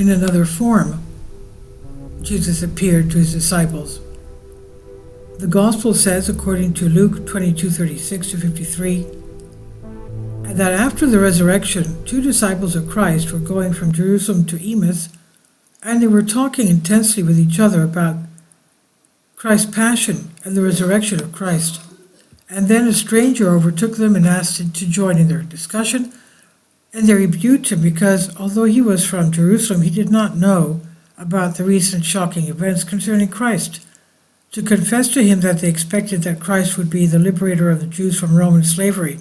in another form, Jesus appeared to his disciples. The Gospel says, according to Luke 22:36-53, that after the resurrection, 2 disciples of Christ were going from Jerusalem to Emmaus, and they were talking intensely with each other about Christ's passion and the resurrection of Christ. And then a stranger overtook them and asked him to join in their discussion, and they rebuked him because, although he was from Jerusalem, he did not know about the recent shocking events concerning Christ. To confess to him that they expected that Christ would be the liberator of the Jews from Roman slavery.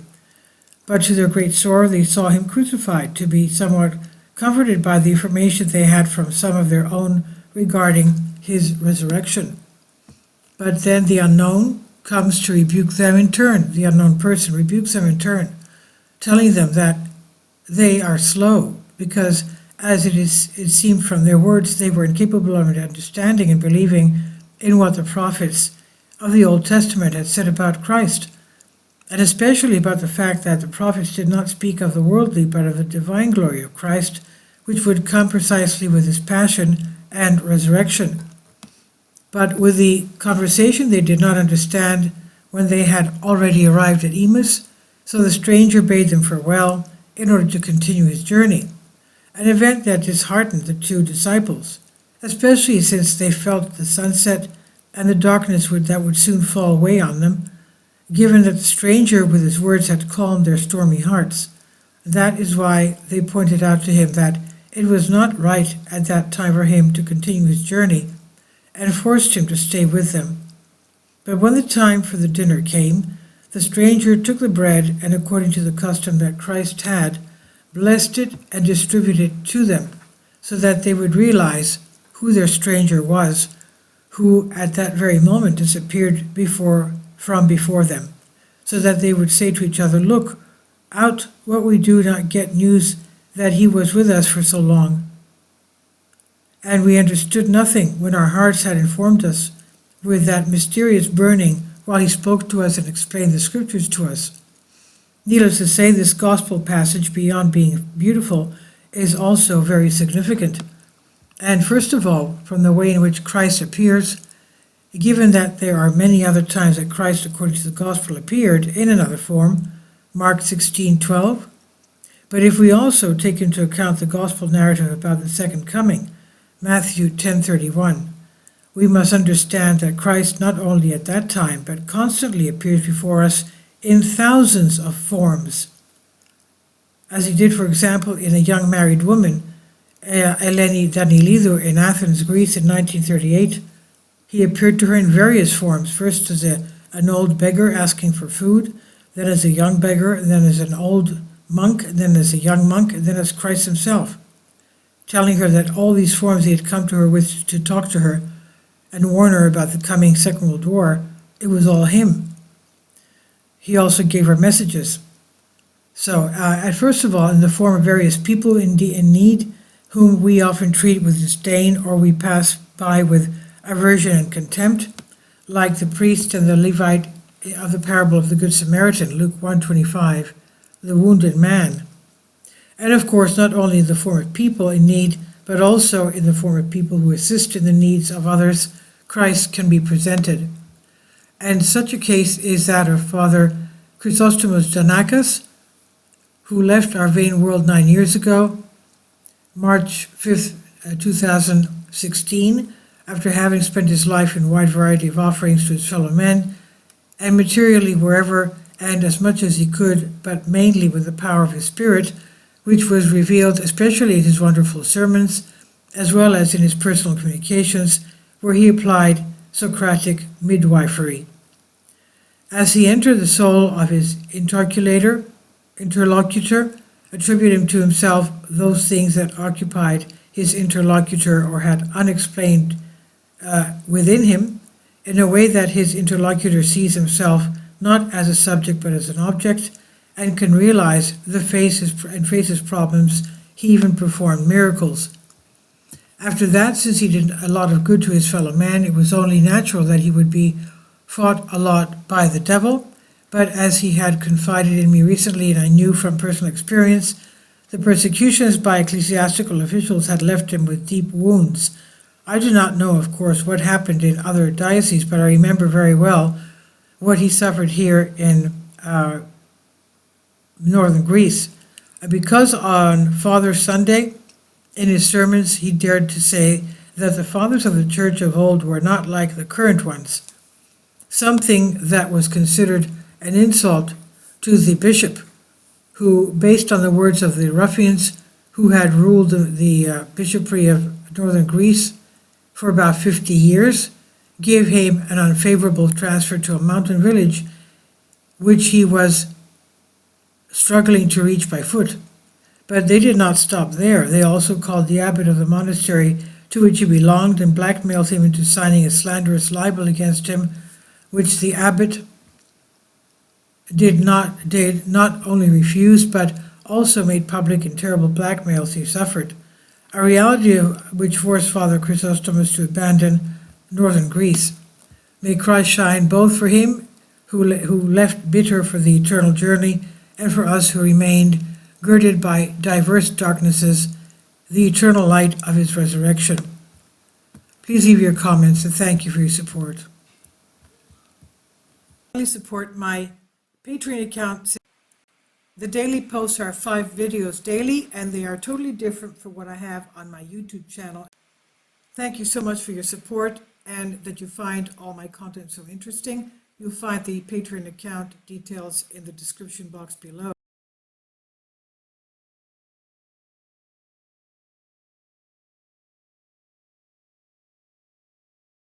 But to their great sorrow they saw him crucified, to be somewhat comforted by the information they had from some of their own regarding his resurrection. But then the unknown comes to rebuke them in turn. The unknown person rebukes them in turn, telling them that they are slow, because as it seemed from their words, they were incapable of understanding and believing in what the prophets of the Old Testament had said about Christ, and especially about the fact that the prophets did not speak of the worldly but of the divine glory of Christ, which would come precisely with his passion and resurrection. But with the conversation they did not understand when they had already arrived at Emmaus, so the stranger bade them farewell in order to continue his journey, an event that disheartened the 2 disciples, especially since they felt the sunset and the darkness that would soon fall away on them, given that the stranger with his words had calmed their stormy hearts. That is why they pointed out to him that it was not right at that time for him to continue his journey, and forced him to stay with them. But when the time for the dinner came, the stranger took the bread and, according to the custom that Christ had, blessed it and distributed it to them, so that they would realize who their stranger was, who at that very moment disappeared from before them, so that they would say to each other, "Look out, what we do not get news that he was with us for so long. And we understood nothing when our hearts had informed us with that mysterious burning while he spoke to us and explained the scriptures to us." Needless to say, this gospel passage, beyond being beautiful, is also very significant. And first of all, from the way in which Christ appears, given that there are many other times that Christ, according to the gospel, appeared in another form, Mark 16:12. But if we also take into account the gospel narrative about the second coming, Matthew 10:31, we must understand that Christ not only at that time, but constantly appears before us in thousands of forms, as he did, for example, in a young married woman, Eleni Danilidou, in Athens, Greece in 1938. He appeared to her in various forms, first as an old beggar asking for food, then as a young beggar, then as an old monk, then as a young monk, and then as Christ himself, telling her that all these forms he had come to her with to talk to her and warn her about the coming Second World War, it was all him. He also gave her messages. So, first of all, in the form of various people in need, whom we often treat with disdain or we pass by with aversion and contempt, like the priest and the Levite of the parable of the Good Samaritan, Luke 1:25, the wounded man. And of course, not only in the form of people in need, but also in the form of people who assist in the needs of others, Christ can be presented. And such a case is that of Father Chrysostomos Giannakis, who left our vain world 9 years ago, March 5th, 2016, after having spent his life in a wide variety of offerings to his fellow men, and materially wherever and as much as he could, but mainly with the power of his Spirit, which was revealed especially in his wonderful sermons, as well as in his personal communications, where he applied Socratic midwifery. As he entered the soul of his interlocutor, attributing to himself those things that occupied his interlocutor or had unexplained within him, in a way that his interlocutor sees himself not as a subject but as an object, and can realize faces problems, he even performed miracles. After that, since he did a lot of good to his fellow man, it was only natural that he would be fought a lot by the devil. But as he had confided in me recently, and I knew from personal experience, The persecutions by ecclesiastical officials had left him with deep wounds. I do not know, of course, what happened in other dioceses, but I remember very well what he suffered here in northern Greece. Because on Father Sunday, in his sermons, he dared to say that the fathers of the church of old were not like the current ones, something that was considered an insult to the bishop, who, based on the words of the ruffians who had ruled the bishopric of northern Greece for about 50 years, gave him an unfavorable transfer to a mountain village which he was struggling to reach by foot. But they did not stop there. They also called the abbot of the monastery to which he belonged and blackmailed him into signing a slanderous libel against him, which the abbot did not only refuse, but also made public in terrible blackmails he suffered, a reality which forced Father Chrysostomus to abandon northern Greece. May Christ shine both for him who left bitter for the eternal journey, and for us who remained girded by diverse darknesses, the eternal light of his resurrection. Please leave your comments, and thank you for your support. Please support my Patreon account. The daily posts are 5 videos daily, and they are totally different from what I have on my YouTube channel. Thank you so much for your support and that you find all my content so interesting. You'll find the Patreon account details in the description box below.